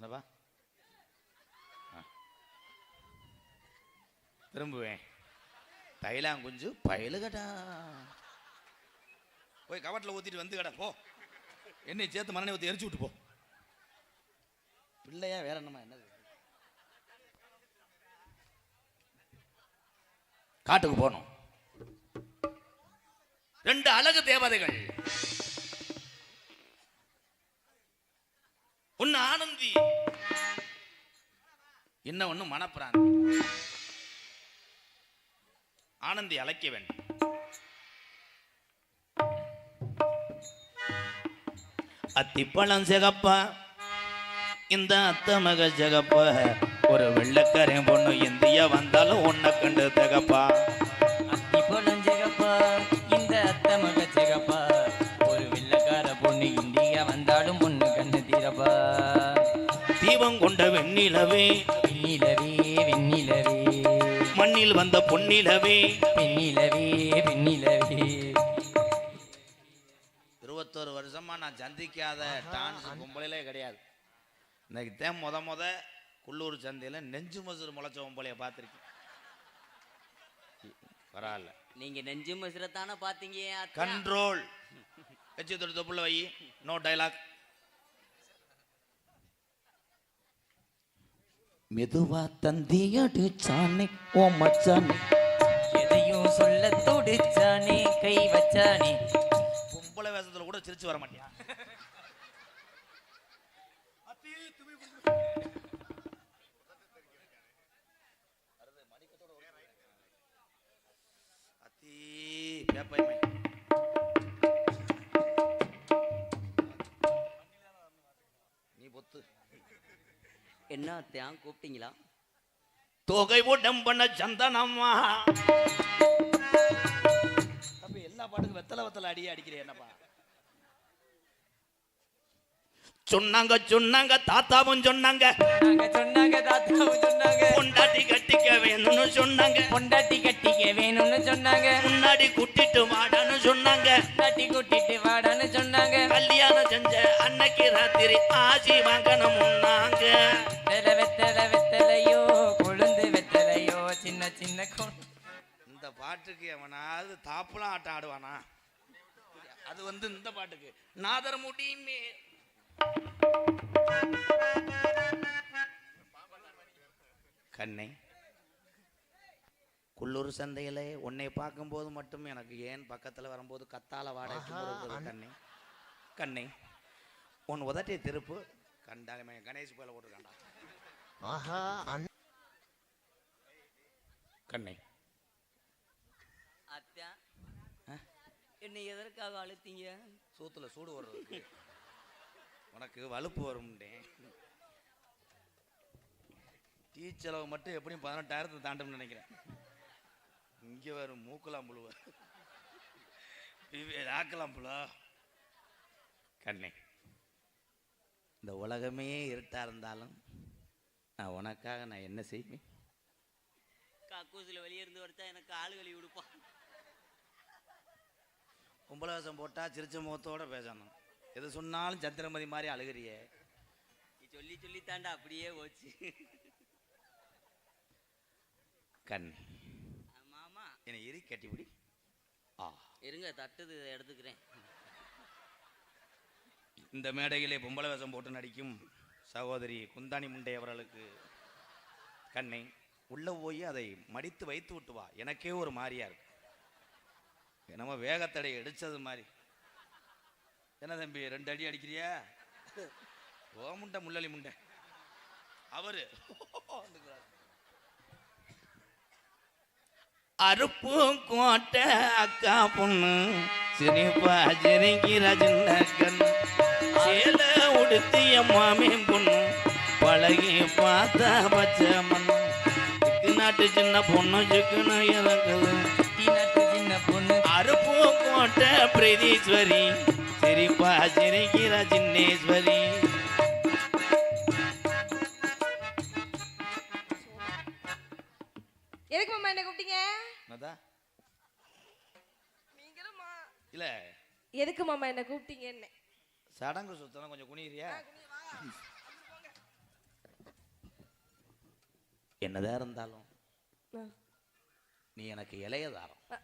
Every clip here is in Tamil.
என்னப்பா திரும்புவேன் தைலாங்குஞ்சு பயலுகடா போய் கவட்டில் ஊற்றிட்டு வந்து கடை போ என்னை சேர்த்து மண்ணை ஊற்றி எரிச்சு விட்டு போ பிள்ளையா வேற என்னமா என்னது காட்டுக்கு போனோம். 2 அழகு தேவதைகள், ஒன்னு ஆனந்தி, என்ன ஒண்ணு மணப்பிராந்தி. ஆனந்தி அழைக்க வேண்டும். அத்திப்பழம் சிகப்பா இந்த அத்த மக ஜகப்பா, ஒரு வெள்ளக்காரன் பொண்ணு இந்தியா வந்தாலும் உன்னை கண்டு தகப்பா. அத்திப்பழம் ஜெகப்பா இந்த அத்த மக ஜெகப்பா, ஒரு வெள்ளக்கார பொண்ணு இந்தியா வந்தாலும் பொண்ணு கண்ணு தீரப்பா. தீபம் கொண்ட வெண்ணிலவே வெண்ணிலவே வெண்ணிலவே, மண்ணில் வந்த பொன்னிலவே வெண்ணிலவே வெண்ணிலவே. 21 வருஷமா நான் சந்திக்காத டான்ஸ் பொம்பளையிலே கிடையாது. இன்னைக்கு தான் முத குள்ளூர் சந்தையில் நெஞ்சு மசூர் முளைச்ச பொம்பளைய பார்த்துருக்கேன். பரவாயில்ல, நீங்க நெஞ்சு மசுரத்தானே பாத்தீங்க. கண்ட்ரோல் கட்சி தொப்புள்ள வை, நோ டைலாக். மெதுவா தந்தியடு சாணி ஓ மச்சானி, எதையும் சொல்ல துடிச்சானே கை வச்சானே. பொம்பளை வேஷத்துல கூட சிரிச்சு வர மாட்டியா? நீ பொத்து என்ன அத்தையான் கூப்பிட்டீங்களா? தொகை உடம்பன சந்தனம்மா. அப்ப எல்லா பாட்டுக்கும் வெத்தலை அடியே அடிக்கிறேன் என்னப்பா? சொன்னாங்க தாத்தாவும் சொன்னாங்க தாத்தாவும் சொன்னாங்க, பொண்டாட்டி கட்டிக்க வேணும்னு சொன்னாங்க, பொண்டாட்டி கட்டிக்க வேணும்னு சொன்னாங்க, முன்னாடி கூட்டிட்டு வாடான்னு சொன்னாங்க, முன்னாடி கூட்டிட்டு வாடான்னு சொன்னாங்க. கல்யாணம் செஞ்ச அன்னைக்கு ராத்திரி ஆசி வாங்கணும்னாங்க. வெத்தலை வெத்தலையோ கொழுந்து வெத்தலையோ சின்ன சின்ன இந்த பாட்டுக்கு எவனாவது தாப்புலாம் ஆட்டம் ஆடுவானா? அது இந்த பாட்டுக்கு நாதர் முடியுமே. கண்ணை குள்ளூர் சந்தையில உன்னை பார்க்கும்போது மட்டும் எனக்கு ஏன் பக்கத்தில் வரும்போது கத்தால வாடகை கண்ணை கண்ணை உன் உதட்டிய திருப்பு கண்டாங்க கணேஷ் போல போட்டுருக்காண்டா. கண்ணை அத்தா என்னை எதற்காக அழுத்தீங்க? சூத்துல சூடு வர்றதுக்கு, உனக்கு வலுப்பு வரும்டேன். டீ செலவு மட்டும் எப்படியும் 18,000 தாண்டும்னு நினைக்கிறேன். இங்கே வரும் மூக்கலாம் புழுவ ஆக்கலாம் புழா. கண்ணே, இந்த உலகமே இருட்டா இருந்தாலும் நான் உனக்காக நான் என்ன செய்வேன்? கக்கூசில் வெளியே இருந்து வரைச்சா எனக்கு ஆளு கழுவி விடுப்பான். கும்பல வேஷம் போட்டா சிரிச்ச முகத்தோட பேசணும். எது சொன்னாலும் சந்திரமதி மாதிரி அழுகிறியே. சொல்லி சொல்லி தாண்டா அப்படியே போச்சு. கண் மாமா என்னை எரி கட்டிவிடி. இருங்க தட்டுது எடுத்துக்கிறேன். இந்த மேடையிலே பொம்பளை வேஷம் போட்டு நடிக்கும் சகோதரி குந்தாணி முண்டை அவர்களுக்கு கண்ணை உள்ள போய் அதை மடித்து வைத்து விட்டு வா. எனக்கே ஒரு மாதிரியா இருக்கு, என்னமோ வேகத்தடை அடிச்சது மாதிரி. என்ன தம்பி 2 அடி அடிக்கிறியா? ஓ முண்டை முள்ளலி முண்டை அவரு அருப்பு கோட்டை அக்கா பொண்ணு சிரிப்பா சிரிக்கிற சின்ன கண்ணு, சேலை உடுத்திய மாமே பொண்ணு பழகி பார்த்தா பச்சை மண்ணு, சிக்கு நாட்டு சின்ன பொண்ணு சிக்குன்னு இறக்குது சின்ன பொண்ணு அருப்பு கோட்டை பிரதீஸ்வரி சிரிப்பா சிரிக்கிற சின்னேஸ்வரி. எதுக்கு மாமா என்ன கூப்பிட்டீங்க? இல்ல எதுக்கு மாமா என்ன கூப்பிட்டீங்கன்னு. சடங்கு சுத்தம் கொஞ்சம் குனிறியா? என்னதான் இருந்தாலும் ஆ, நீ எனக்கு இளையதாரம். ஆ,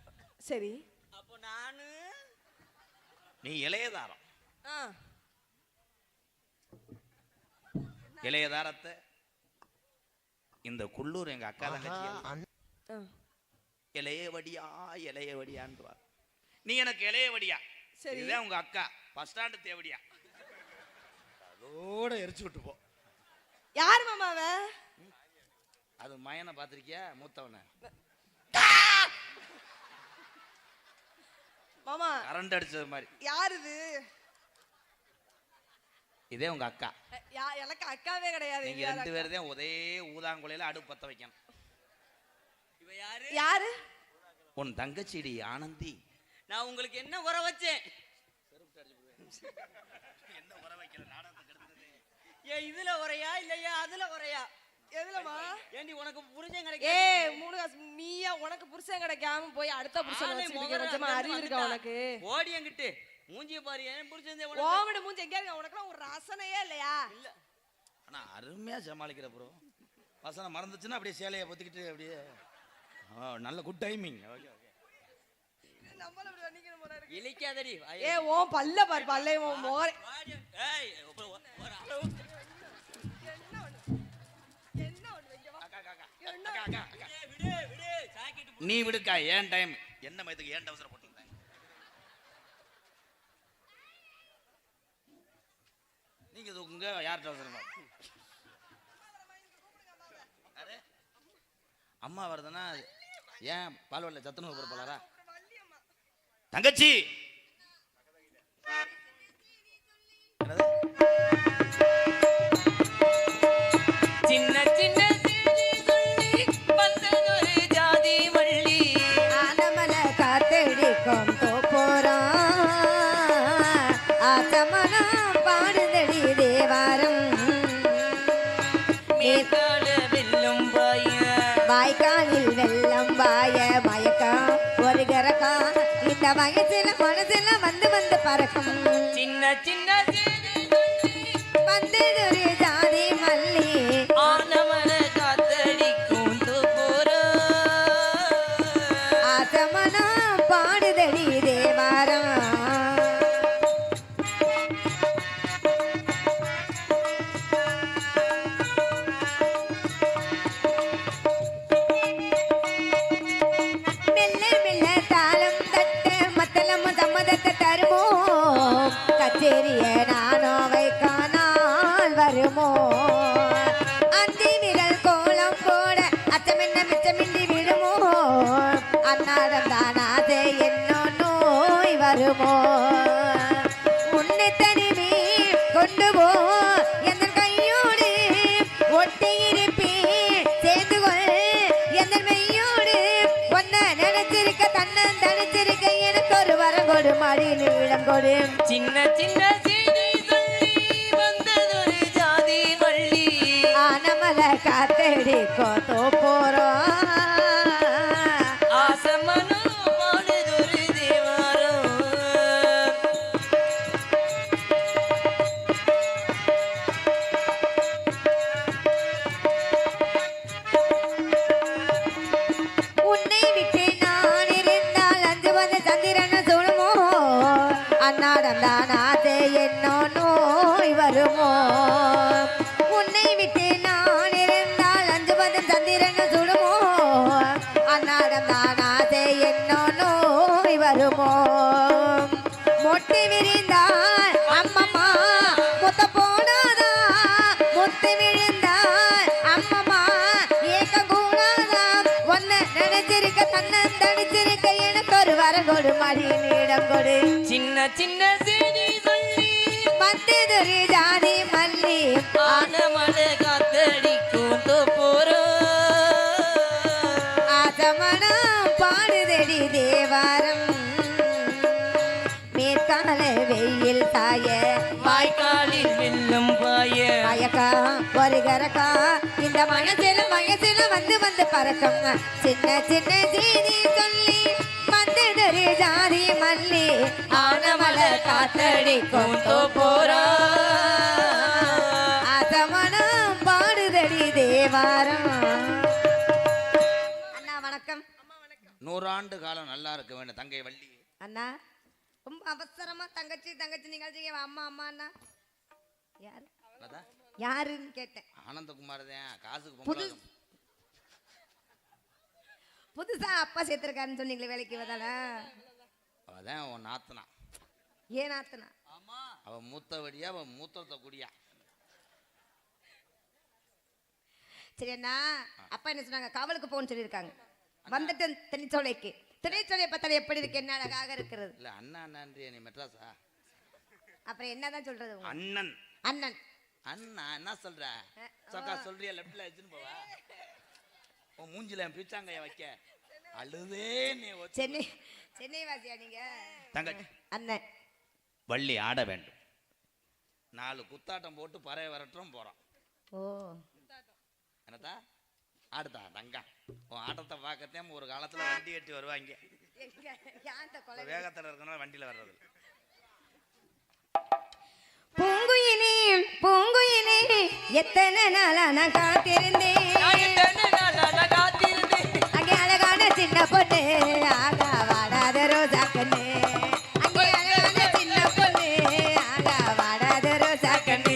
சரி. அப்போ நானு நீ இளையதாரம். ஆ, இளையதாரத்தை இந்த குள்ளூர் எங்க அக்கா தங்கச்சி ஆ, இளையவடியா இளையவடியான்வா. நீ எனக்கு இளையவடியா. சரி. இதுதான் உங்க அக்கா பஸ் ஸ்டாண்டு தேவடியா. அதோட எரிச்சு விட்டு போ. யார் மாமா அவ? அது மயனை பார்த்திருக்கியா? மூத்தவனை மாமா கரண்ட் அடிச்சது மாதிரி. யார் இது? இதே உங்க அக்கா. எனக்கு அக்காவே கிடையாது. நீங்க ரெண்டு பேரும் தான் ஒரே ஊதாங்குலையில அடுப்பு பத்த வைக்கணும். இவ யாரு? யாரு? உன் தங்கச்சிடி ஆனந்தி. நான் உங்களுக்கு என்ன உர வச்சேன்? என்ன உர வைக்கல நாடகத்தை கெடுத்தது. ஏன் இதுல உரையா இல்லையா அதுல உரையா? எதுலமா? ஏண்டி உனக்கு புரிஞ்சேன் ஏ கிடைக்க? மூணு காசு நீயா உனக்கு புருஷன் கிடைக்காம போய் அடுத்த புருஷன் வச்சிருக்க. கொஞ்சமா அறிவு இருக்கா உனக்கு? ஓடி என்கிட்ட மூஞ்சிய பாரு. ஏன் புரிஞ்சதே ஓமட மூஞ்சி எங்க இருக்கு? உனக்குலாம் ஒரு ரசனையே இல்லையா? இல்ல. ஆனா அருமையா சமாளிக்கிற ப்ரோ. வசனம் மறந்துச்சுன்னா அப்படியே சேலையை பொத்திக்கிட்டு அப்படியே நல்ல குட் டைமிங். Okay okay. நம்மள அப்படி வண்டிக்கிற போல இருக்கு. இலிக்காதடி. ஏ ஓ பல்ல பாரு பல்லை ஓ மோரே. ஏய் ஒரு அளவு. என்ன ஒண்ணு வைக்க வா. அக்கா அக்கா அக்கா அக்கா. விடு விடு சாக்கிட்டு நீ விடுக்கா. ஏன் டைம் என்ன மயத்துக்கு ஏன் அவசரம் போட்டுருந்தேன். நீங்க இது உங்க யார்கிட்ட அவசரமா? அம்மா வருதுன்னா ஏன் பால்வாடியில் சத்துணவு பொறுப்பாளரா? தங்கச்சி சின்ன சின்ன செய்தி சொல்லி வந்ததொரு ஜாதி மல்லி. ஆனமல காத்தடிக்கும் தோப்போறான் ஆத்தமனா பாடுதடி தேவாரம் மேற்கால வெல்லும் பாய வாய்க்காலில் வெள்ளம் வாய மயக்கா ஒரு கரக்கா இந்த வயசுல மனசுல வந்து வந்து பறக்கும் சின்ன சின்ன செய்தி சொல்லி வந்ததொரு ஜாதி மல்லி ஆனமன காத்தடிக்கும் தூப்புரா. ஆத்தமனா பாடுதடி தேவாரம் மெல்ல மெல்ல தாளம் தட்ட மத்தளம் சம்மதத்தை தருமோ கச்சேரிய நானோ வைக்கானால் வருமோ அந்தி விரல் கோலம் போட அச்சமென்ன மிச்சமின்றி விடுமோ அன்னாடம் தானாதே என்னோ நோய் வருமோ உன்னை தனிமே கொண்டு போ எந்த கையோடு ஒட்டி இருப்பேன் சேர்ந்து கொள் எந்த மெய்யோடு ஒன்ன நினைச்சிருக்க தன்னன் தனிச்சிருக்க எனக்கு ஒரு வரம் கொடு மடி நீளம் கொடு சின்ன சின்ன செய்தி சொல்லி வந்ததொரு ஜாதி மல்லி. ஆனமல காத்தடிக்கோ தோப்போறோம் ஆசமனோ பாடுதொரு தேவாரம். உன்னை விட்டு நான் இருந்தால் அஞ்சு வந்து சந்திரன சொல்லுமோ அன்னாடம் தானாதே என்னோ நோய் வருமோ உன்னை விட்டு நான் இருந்தால் அஞ்சு வந்து சந்திரன சுடுமோ அன்னாடம் தானாதே என்னோ நோய் வருமோ மொட்டை விரிந்தால் அம்மம்மா முத்த போனாதா முத்து விழுந்தால் அம்மம்மா ஏக்க கூடாதா ஒன்ன நினைச்சிருக்க தன்னன் தடிச்சிருக்க எனக்கு ஒரு வரம் கொடு மடி நீடம் கொடு சின்ன சின்ன செய்தி சொல்லி வந்ததொரு ஜாதி மல்லி ஆனமன காத்தடிக்கும் தூப்புரா. ஆசமனா பாடுதடி தேவாரம் மேற்கால வெயில் தாய வாய்க்காலில் வெல்லும் பாய மயக்கா ஒரு கரக்கா இந்த மனசுல வந்து வந்து பறக்கும் சின்ன சின்ன செய்தி சொல்லி வந்ததொரு ஜாதி மல்லி ஆனமல காத்தடிக்கும் தூப்புரா. ஆசமனா பாடுதடி தேவாரம் 100 ஆண்டு காலம் நல்லா இருக்க வேண்டும் தங்கை வள்ளி. அண்ணா ரொம்ப அவசரமா தங்கச்சி தங்கச்சி நிகழ்ச்சிங்க அம்மா அம்மா அண்ணா யாரு அதான் யாருன்னு கேட்டேன். ஆனந்தகுமார் தான் காசுக்கு புது பொம்பளை. புதுசா அப்பா சேர்த்திருக்காருன்னு சொன்னீங்களே வேலைக்கு வந்தானா? அவதான் உன் நாத்தனா. ஏன் ஆத்தனா? அவன் மூத்தவடியா அவன் மூத்தத்தை குடியா. சரி அண்ணா அப்பா என்ன சொன்னாங்க? காவலுக்கு போகணும்னு சொல்லியிருக்காங்க. வந்துட்டு திணைச்சோலைக்கு. திணைச்சோலையை பார்த்தாலும் எப்படி இருக்கு? என்ன அழகாக இருக்கிறது. இல்ல அண்ணா அண்ணான்றியா நீ மெட்ராஸா? அப்புறம் என்னதான் சொல்றது? உங்க அண்ணன் அண்ணன் அண்ணா என்ன சொல்ற? சொக்கா சொல்றியா? லெப்ட்ல வச்சுன்னு போவா உன் மூஞ்சில என் பிச்சாங்கைய வைக்க அழுதே நீ. சென்னை சென்னை வாசியா நீங்க? தங்கச்சி அண்ணன் வள்ளி ஆட வேண்டும். 4 குத்தாட்டம் போட்டு பறைய வரட்டும் போறான். ஓ என்னத்தா ஆடுதா தங்கா? உன் ஆட்டத்தை பார்க்கத்தே ஒரு காலத்துல வண்டி கட்டி வருவாங்க. வேகத்துல இருக்கனால வண்டியில வர்றது. பூங்குயிலே பூங்குயிலே எத்தனை நாளா நான் காத்திருந்தேன். அங்கே அழகான சின்ன பொண்ணு ஆகா வாடாத ரோஜா கண்ணு. அங்கே அழகான சின்ன பொண்ணு ஆகா வாடாத ரோஜா கண்ணு.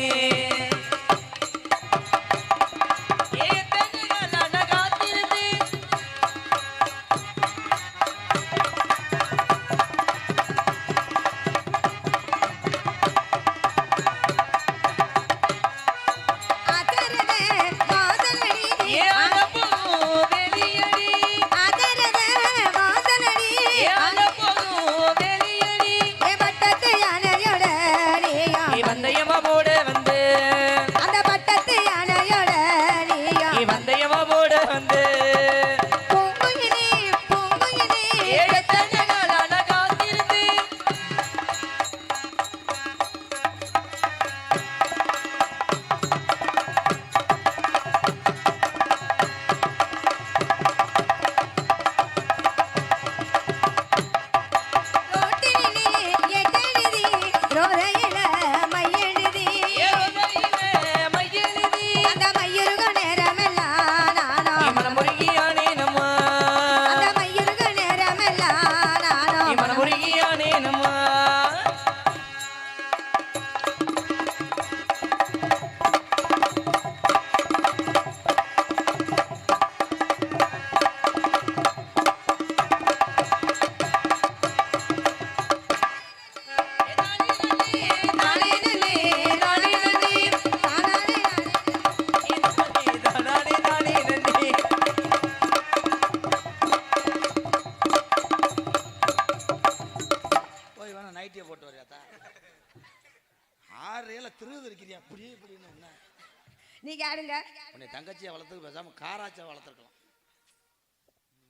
நீங்க ஆடுங்க. உன்னை தங்கச்சியை வளர்த்துக்கு பேசாம காராச்சா வளர்த்துருக்கலாம்.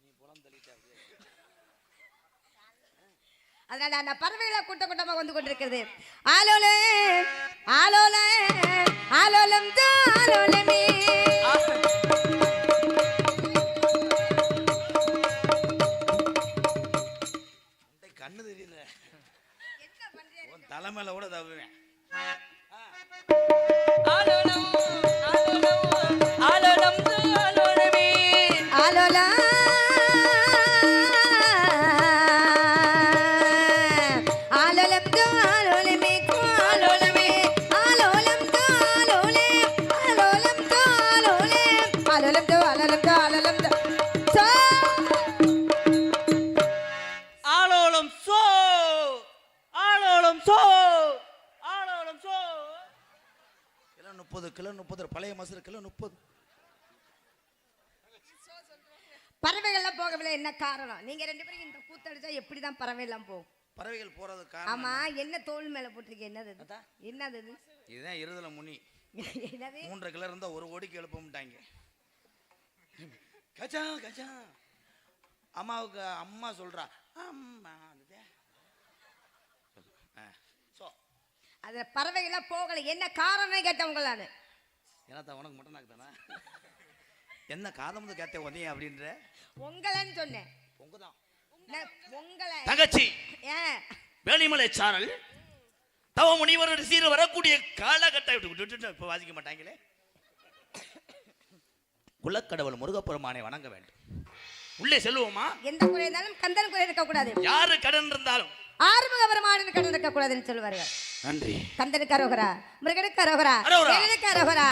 நீ புலம் தள்ளிட்டா. அதனால அந்த பறவைகளை கூட்ட கூட்டமாக வந்து கொண்டிருக்கிறது. ஆலோலே ஆலோலே ஆலோலம் ஆலோலமே. கண்ணு தெரியல. உன் தலைமையில கூட தவுவேன். ஆலோலம் ஆலோலம் ஆலோலம் ஆலோலமே. ஆலோலா கிலோ 30 பழைய மசூர் கிலோ 30. பறவைகள்லாம் போகவில்லை. என்ன காரணம்? நீங்க 2 பேரும் இந்த கூத்தடிச்சா எப்படிதான் பறவை எல்லாம் போகும்? பறவைகள் போறது காரணம். ஆமா, என்ன தோல் மேல போட்டிருக்கீங்க? என்னது என்னது? இதுதான் இருதல முனி. என்னது? 3 கிலோ இருந்தா 1 கோடிக்கு எழுப்பமுட்டாங்க. கஜா கஜா அம்மாவுக்கு அம்மா சொல்றா அம்மா. அது பறவைகள்லாம் போகல. என்ன காரணம் கேட்டவங்க நானு. ஏன்னா உனக்கு மட்டும் நாக்குதானா? என்ன காதமுது கேட்ட உதய அப்படின்ற உங்களன்னு சொன்னேன். உங்கதான் உங்களை தங்கச்சி. ஏன் வேலிமலை சாரல் தவ முனிவர் சீர வரக்கூடிய காலகட்ட இப்ப வாசிக்க மாட்டாங்களே. குலக்கடவுள் முருகப்பெருமானை வணங்க வேண்டும். உள்ளே செல்வோமா? எந்த குறை இருந்தாலும் கந்தன் குறை இருக்க கூடாது. யாரு கடன் இருந்தாலும் ஆறுமுக பெருமானின் கடன் இருக்க கூடாதுன்னு சொல்லுவார்கள். நன்றி. கந்தனுக்கு அரோகரா, முருகனுக்கு அரோகரா, அரோகரா. வேலனுக்கு அரோகரா.